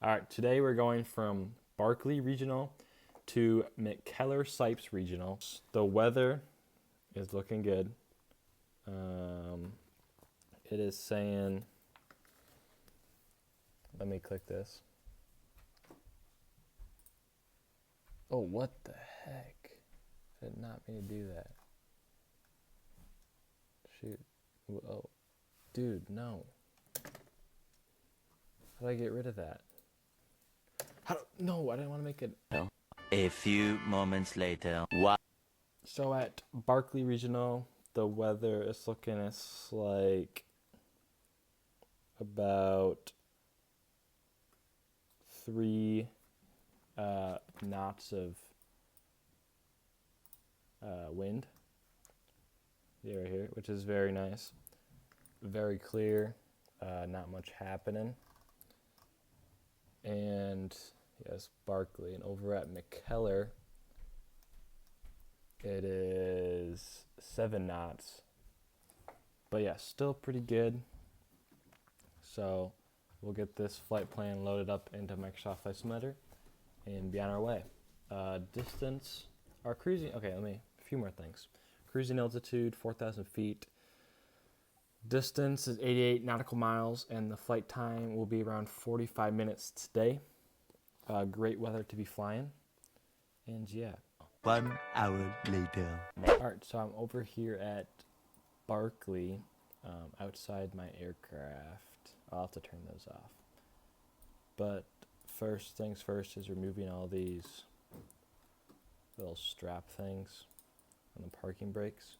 All right, today we're going from Barkley Regional to McKellar-Sipes Regional. The weather is looking good. It is saying, let me click this. Oh, what the heck? I did not mean to do that. Shoot. Oh, dude, no. How do I get rid of that? No, I didn't want to make it. A few moments later. What? So at Barkley Regional, the weather is looking as like about 3 knots of wind. Yeah, right here, which is very nice. Very clear, not much happening. And yes, Barkley. And over at McKellar, it is 7 knots. But yeah, still pretty good. So we'll get this flight plan loaded up into Microsoft Flight Simulator and be on our way. Distance, our cruising, okay, a few more things. Cruising altitude, 4,000 feet. Distance is 88 nautical miles, and the flight time will be around 45 minutes today. Great weather to be flying. And yeah. 1 hour later. Alright, so I'm over here at Barkley, outside my aircraft. I'll have to turn those off. But first things first is removing all these little strap things on the parking brakes.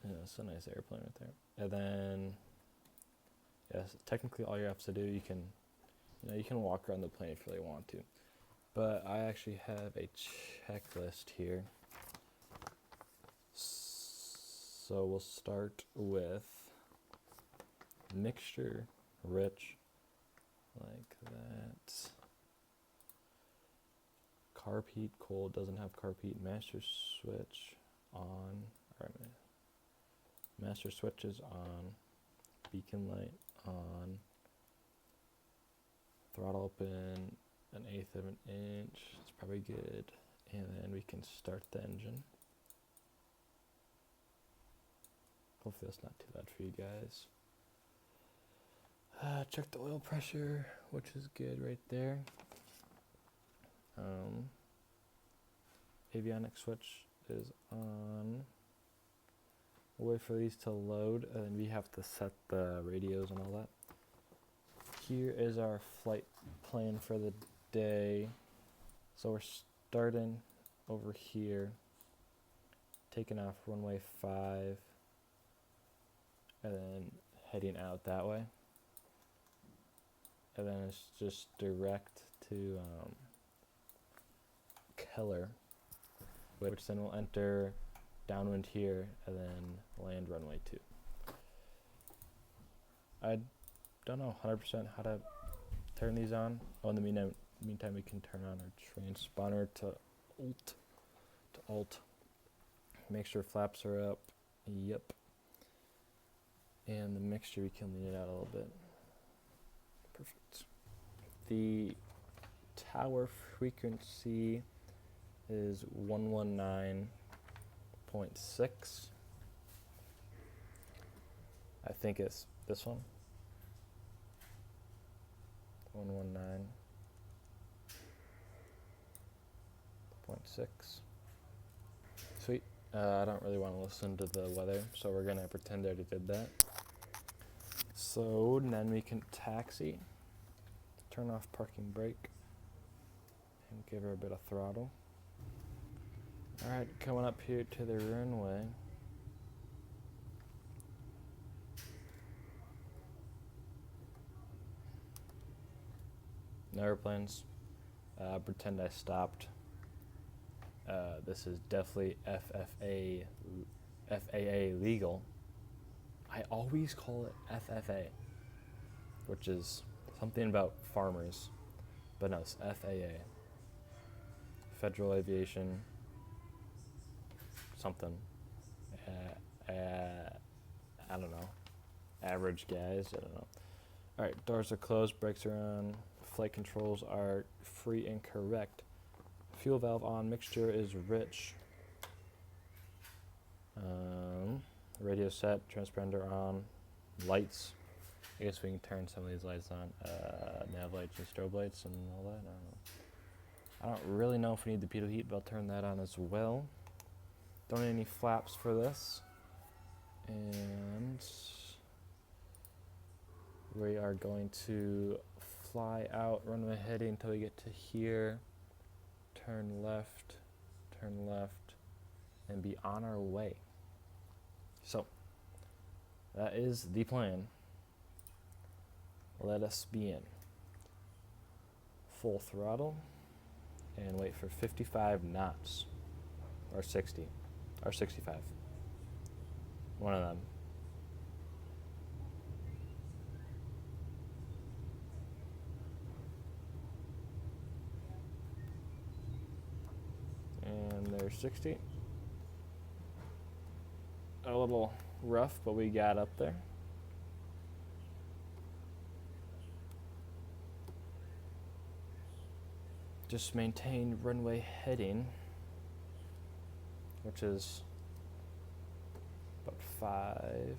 Yeah, it's a nice airplane right there. And then, yes, technically all you have to do, you can walk around the plane if you really want to. But I actually have a checklist here. So we'll start with mixture, rich, like that. Carb heat, cold, doesn't have carb heat. Master switch on. Alright, master switch is on. Beacon light on. Throttle open 1/8 of an inch. It's probably good. And then we can start the engine. Hopefully that's not too loud for you guys. Check the oil pressure, which is good right there. Avionics switch is on. We'll wait for these to load, and then we have to set the radios and all that. Here is our flight plan for the day. So we're starting over here, taking off runway 5, and then heading out that way. And then it's just direct to Keller, which then will enter downwind here and then land runway 2. I don't know 100% how to turn these on. Oh, in the meantime we can turn on our transponder to alt. Make sure flaps are up. Yep. And the mixture, we can lean it out a little bit. Perfect. The tower frequency is 119.6. I think it's this one. 119.6. Sweet. I don't really want to listen to the weather, so we're going to pretend I already did that. So then we can taxi, turn off parking brake, and give her a bit of throttle. Alright, coming up here to the runway. No airplanes. Pretend I stopped. This is definitely FAA legal. I always call it FFA, which is something about farmers, but no, it's FAA. Federal Aviation, something. I don't know. Average guys, I don't know. Alright, doors are closed, brakes are on, flight controls are free and correct. Fuel valve on, mixture is rich. Radio set, transponder on, lights. I guess we can turn some of these lights on. Nav lights and strobe lights and all that. I don't really know if we need the pitot heat, but I'll turn that on as well. Don't need any flaps for this. And we are going to fly out, runway heading until we get to here. Turn left, and be on our way. So, that is the plan. Let us be in. Full throttle, and wait for 55 knots, or 60, or 65. One of them. And there's 60. A little rough, but we got up there. Just maintain runway heading, which is about 5,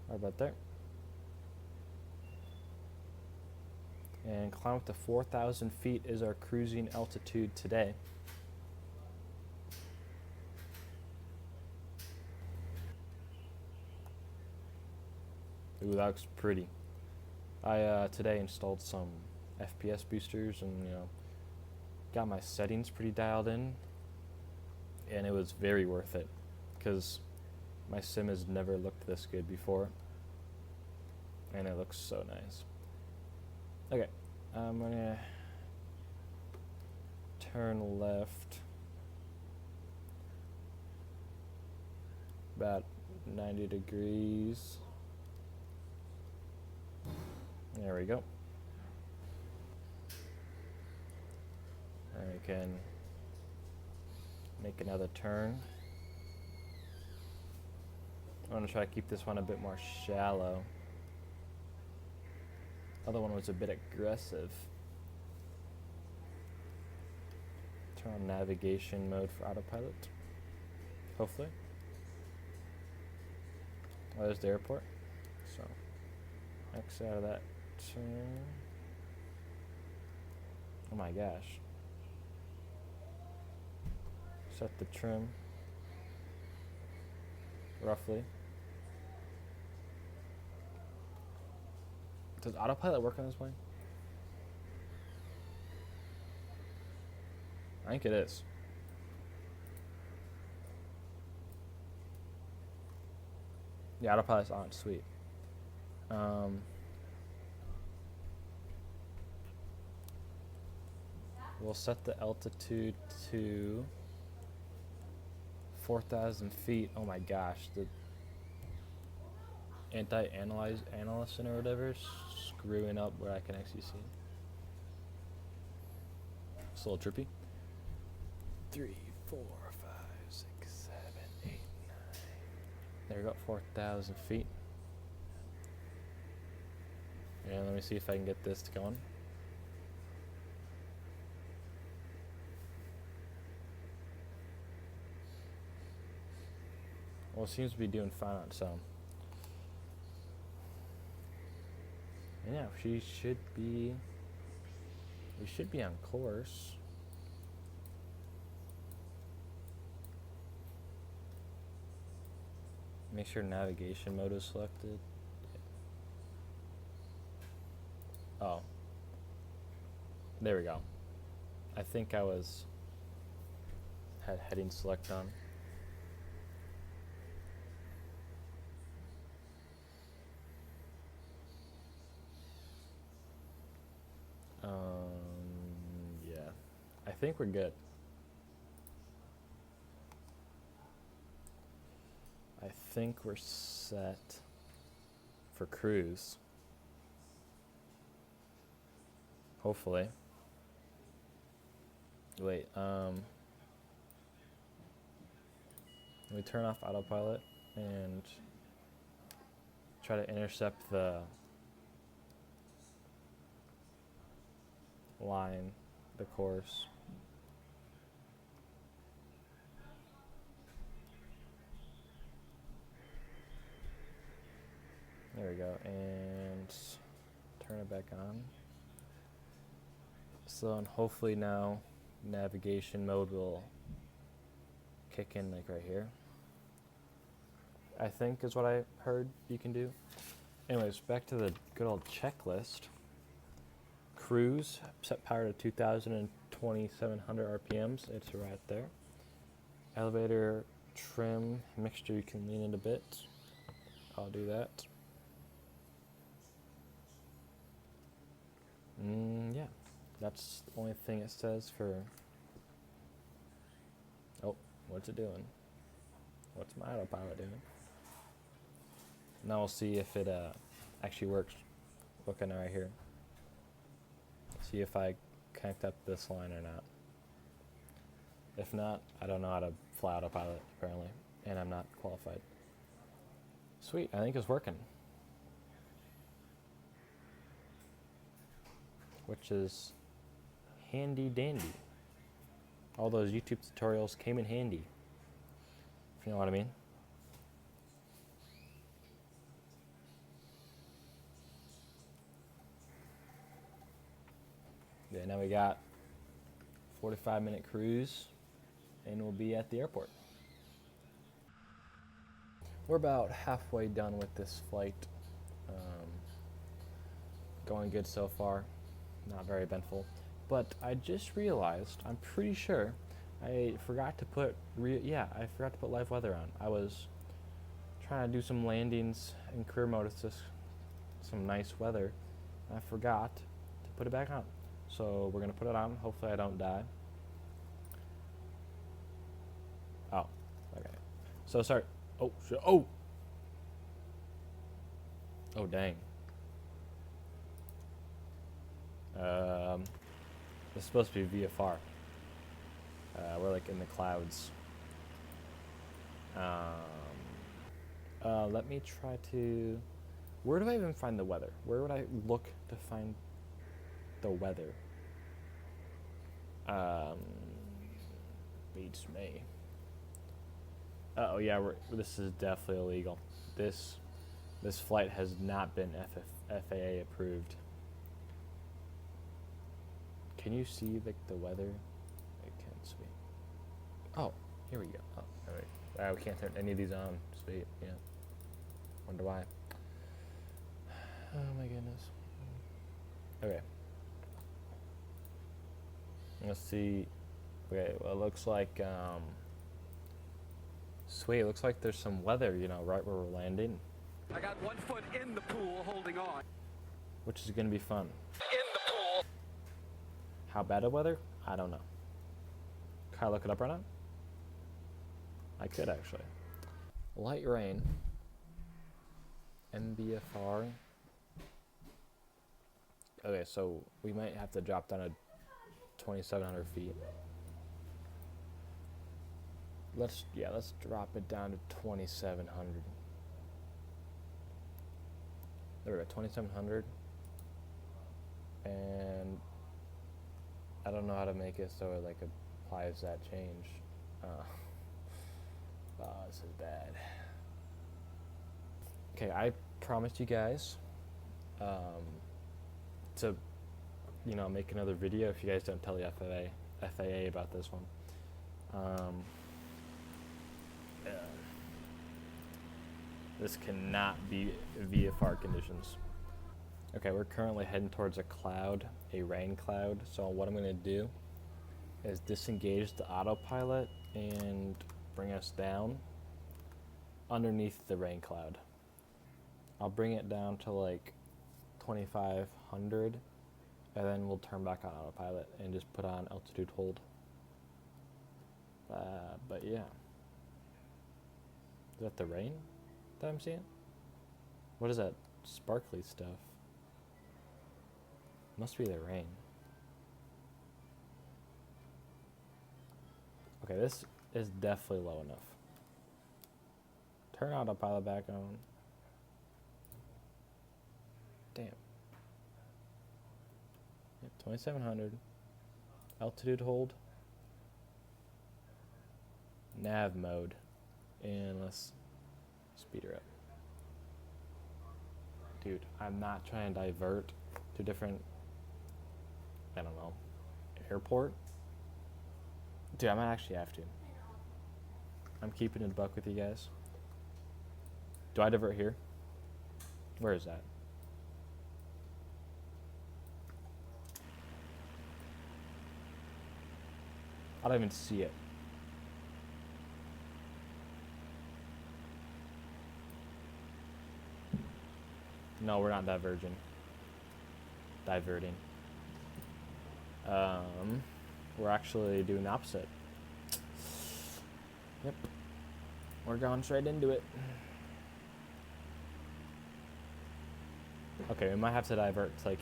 or about there. And climb up to 4,000 feet is our cruising altitude today. Ooh, that looks pretty. I today installed some FPS boosters and got my settings pretty dialed in, and it was very worth it because my sim has never looked this good before, and it looks so nice. Okay, I'm gonna turn left about 90 degrees. There we go. And we can make another turn. I want to try to keep this one a bit more shallow. Other one was a bit aggressive. Turn on navigation mode for autopilot. Hopefully. Oh, there's the airport. So, X out of that turn. Oh my gosh. Set the trim. Roughly. Does autopilot work on this plane? I think it is. Yeah, autopilot's on. Sweet. We'll set the altitude to 4,000 feet. Oh my gosh, the anti-analyst or whatever is screwing up where I can actually see. It's a little trippy. 3, 4, 5, 6, 7, 8, 9. There we go, 4,000 feet. And let me see if I can get this going. Well, it seems to be doing fine on its own. And yeah, we should be on course. Make sure navigation mode is selected. Oh. There we go. I think I had heading select on. Yeah. I think we're good. I think we're set for cruise. Hopefully. Wait, let me turn off autopilot and try to intercept the line the course. There we go, and turn it back on. So, and hopefully now navigation mode will kick in like right here, I think is what I heard you can do. Anyways, back to the good old checklist. Cruise, set power to 2,000 and 2,700 RPMs, it's right there. Elevator trim, mixture, you can lean it a bit. I'll do that. Yeah, that's the only thing it says for... Oh, what's it doing? What's my autopilot doing? Now we'll see if it actually works. Looking right here. See if I connect up this line or not. If not, I don't know how to fly autopilot apparently, and I'm not qualified. Sweet, I think it's working. Which is handy dandy. All those YouTube tutorials came in handy. If you know what I mean. Yeah, now we got 45-minute cruise, and we'll be at the airport. We're about halfway done with this flight. Going good so far. Not very eventful. But I just realized, I'm pretty sure, I forgot to put I forgot to put live weather on. I was trying to do some landings in career mode. It's just some nice weather. I forgot to put it back on. So we're gonna put it on. Hopefully I don't die. Oh, okay. So sorry. Oh, oh! Oh, dang. This is supposed to be VFR. We're like in the clouds. Let me try to... Where do I even find the weather? Where would I look to find the weather? Beats me. Oh yeah, this is definitely illegal. This flight has not been FAA approved. Can you see the weather? I can't see. Oh, here we go. Oh, all right. We can't turn any of these on. Sweet, yeah. Wonder why. Oh my goodness. Okay. Let's see. Okay, well, it looks like, sweet, it looks like there's some weather, you know, right where we're landing. I got 1 foot in the pool holding on. Which is gonna be fun. In the pool. How bad of weather? I don't know. Can I look it up right now? I could actually. Light rain. MBFR. Okay, so we might have to drop down to 2,700 feet. Let's drop it down to 2,700. There we go, 2,700. And I don't know how to make it so it like applies that change. This is bad. Okay, I promised you guys to, you know, make another video if you guys don't tell the FAA about this one. This cannot be VFR conditions. Okay, we're currently heading towards a rain cloud. So what I'm gonna do is disengage the autopilot and bring us down underneath the rain cloud. I'll bring it down to like 2,500, and then we'll turn back on autopilot and just put on altitude hold. But yeah. Is that the rain that I'm seeing? What is that sparkly stuff? Must be the rain. Okay, this is definitely low enough. Turn autopilot back on. Damn. Yep, 2700. Altitude hold. Nav mode. And let's speed her up. Dude, I'm not trying to divert to different, I don't know, airport. Dude, I might actually have to. I'm keeping it a buck with you guys. Do I divert here? Where is that? I don't even see it. No, we're not diverting. We're actually doing the opposite. Yep. We're going straight into it. Okay, we might have to divert to, like,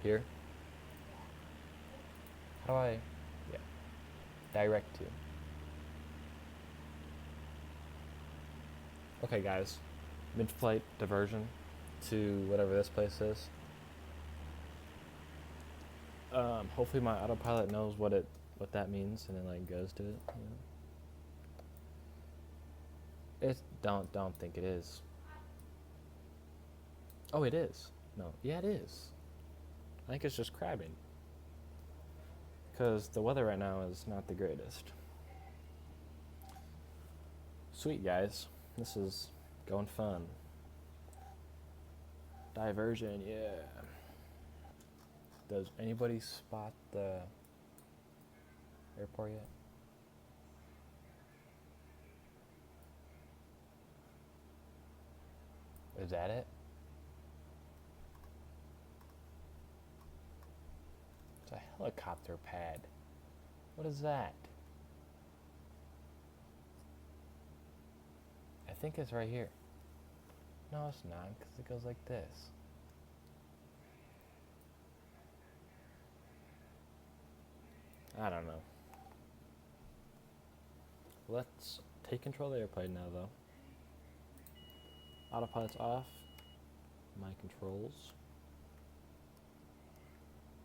here. How do I, yeah, direct to. Okay, guys, mid-flight diversion to whatever this place is. Hopefully my autopilot knows what that means and then like goes to it. You know? It don't think it is. Oh, it is. No, yeah, it is. I think it's just crabbing. Because the weather right now is not the greatest. Sweet, guys. This is going fun. Diversion, yeah. Does anybody spot the airport yet? Is that it? It's a helicopter pad. What is that? I think it's right here. No, it's not, because it goes like this. I don't know. Let's take control of the airplane now, though. Autopilot's off. My controls.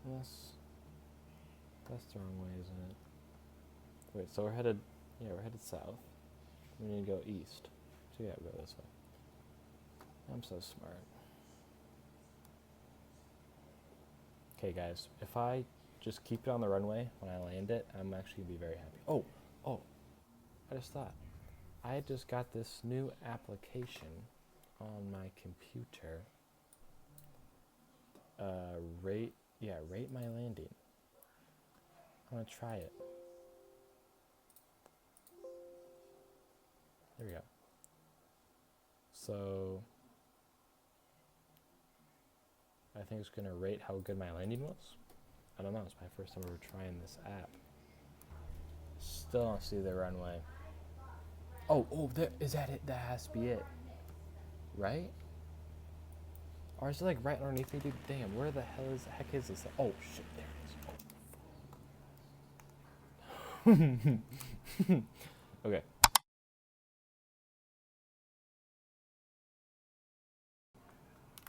That's the wrong way, isn't it? Wait, so we're headed south. We need to go east. So yeah, we'll go this way. I'm so smart. Okay, guys, if I just keep it on the runway when I land it, I'm actually gonna be very happy. Oh, I just thought. I just got this new application on my computer. Rate my landing. I'm gonna try it. There we go. So I think it's gonna rate how good my landing was. I don't know, it's my first time ever trying this app. Still don't see the runway. Oh, there, is that it? That has to be it. Right? Or is it like right underneath me, dude? Damn, where the heck is this? Oh shit, there it is. Okay.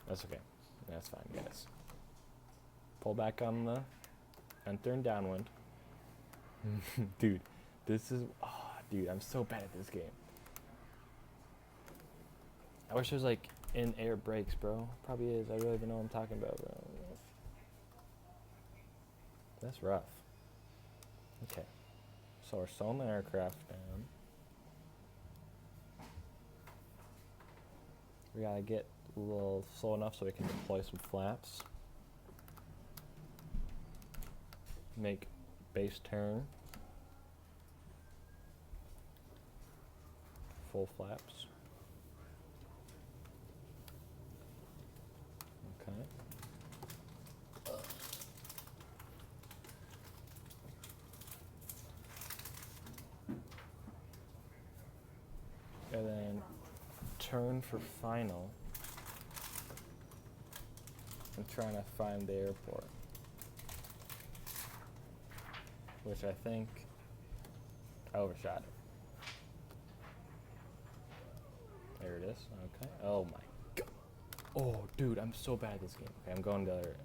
That's okay. That's fine, guys. Pull back on the enter and downwind. Dude, dude, I'm so bad at this game. I wish there was like in-air brakes, bro. Probably is. I really even know what I'm talking about, bro. That's rough. Okay. So we're slowing the aircraft down. We gotta get a little slow enough so we can deploy some flaps. Make base turn. Full flaps. Okay. And then turn for final. I'm trying to find the airport. Which I think I overshot it. There it is. Okay. Oh my god. Oh, dude, I'm so bad at this game. Okay, I'm going the other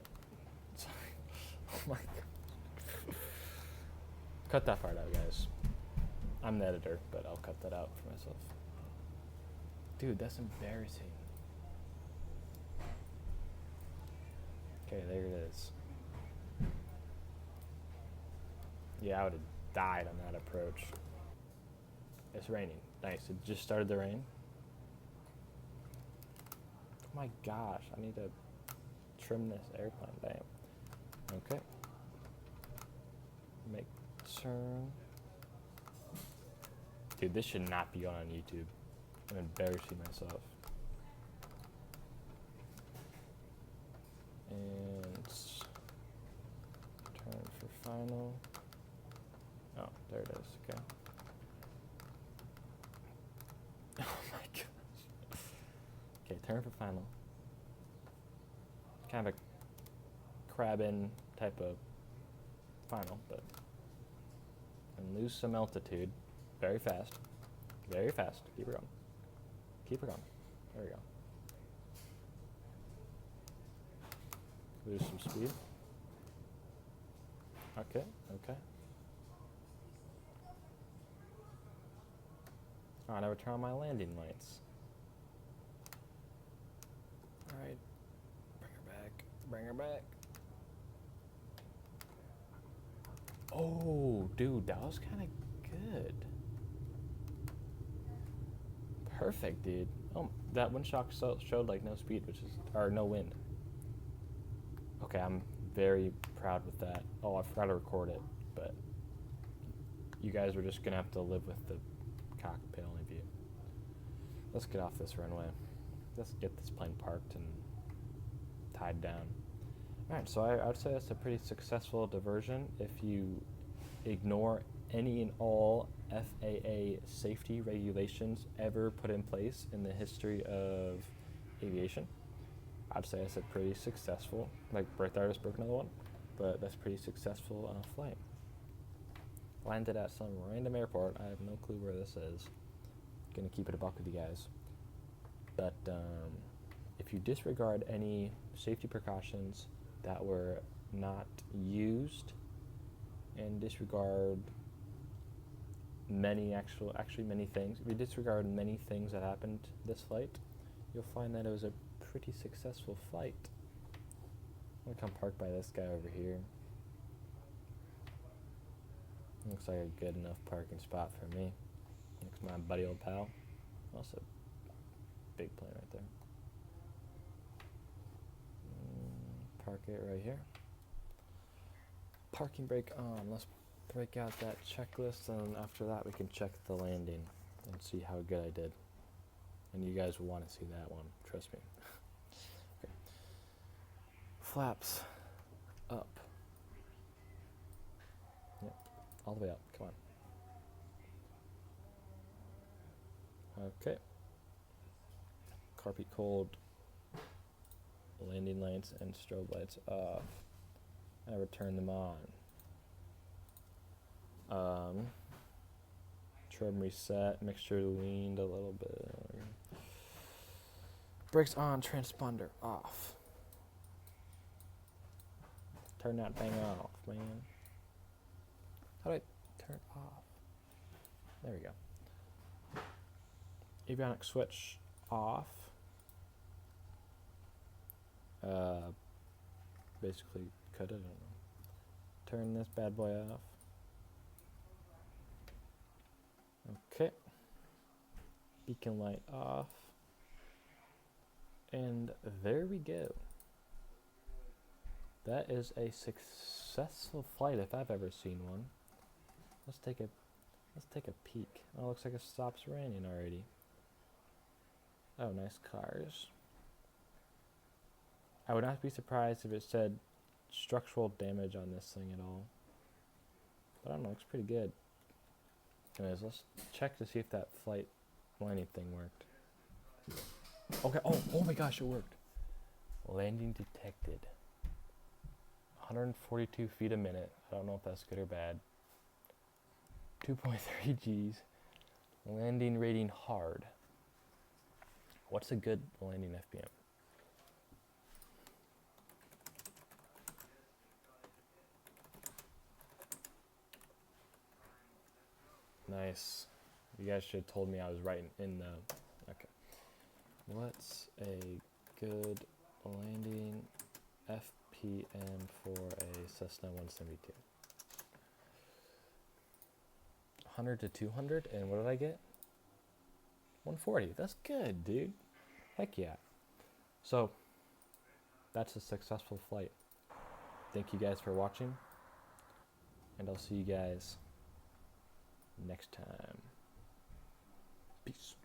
Oh my god. Cut that part out, guys. I'm the editor, but I'll cut that out for myself. Dude, that's embarrassing. Okay, there it is. Yeah, I would have died on that approach. It's raining. Nice. It just started to rain. Oh my gosh, I need to trim this airplane. Damn. Okay. Make turn. Dude, this should not be on YouTube. I'm embarrassing myself. And turn for final. Oh, there it is. Okay. Oh my gosh. Okay, turn for final. Kind of a crab-in type of final, but and lose some altitude very fast. Very fast. Keep it going. Keep it going. There we go. Lose some speed. Okay, okay. Oh, I never turn on my landing lights. Alright. Bring her back. Bring her back. Oh, dude, that was kind of good. Perfect, dude. Oh, that wind shock showed like no speed, or no wind. Okay, I'm very proud with that. Oh, I forgot to record it, but you guys were just gonna have to live with the cockpit only view. Let's get off this runway. Let's get this plane parked and tied down. Alright, so I would say that's a pretty successful diversion if you ignore any and all FAA safety regulations ever put in place in the history of aviation. I'd say that's a pretty successful, like right there I just broke another one, but that's pretty successful flight. Landed at some random airport. I have no clue where this is. Gonna keep it a buck with you guys. But if you disregard any safety precautions that were not used and disregard many things, if you disregard many things that happened this flight, you'll find that it was a pretty successful flight. I'm gonna come park by this guy over here. Looks like a good enough parking spot for me. Next to my buddy old pal. Also, big plane right there. Park it right here. Parking brake on. Let's break out that checklist, and after that we can check the landing and see how good I did. And you guys will want to see that one, trust me. Okay. Flaps up. Yep, all the way up, come on. Okay. Carpet cold. Landing lights and strobe lights off. I would turn them on. Trim reset, mixture leaned a little bit. Brakes on, transponder off. Turn that thing off, man. How do I turn it off? There we go. Avionics switch off. Basically cut it, I don't know. Turn this bad boy off. Okay. Beacon light off. And there we go. That is a successful flight if I've ever seen one. Let's take a peek. Oh, it looks like it stops raining already. Oh, nice cars. I would not be surprised if it said structural damage on this thing at all. But I don't know, it looks pretty good. Anyways, let's check to see if that flight landing thing worked. Okay, oh my gosh, it worked. Landing detected. 142 feet a minute. I don't know if that's good or bad. 2.3 Gs. Landing rating hard. What's a good landing FPM? Nice. You guys should have told me I was right in the... Okay. What's a good landing FPM for a Cessna 172? 100 to 200, and what did I get? 140. That's good, dude. Heck yeah. So, that's a successful flight. Thank you guys for watching, and I'll see you guys next time. Peace.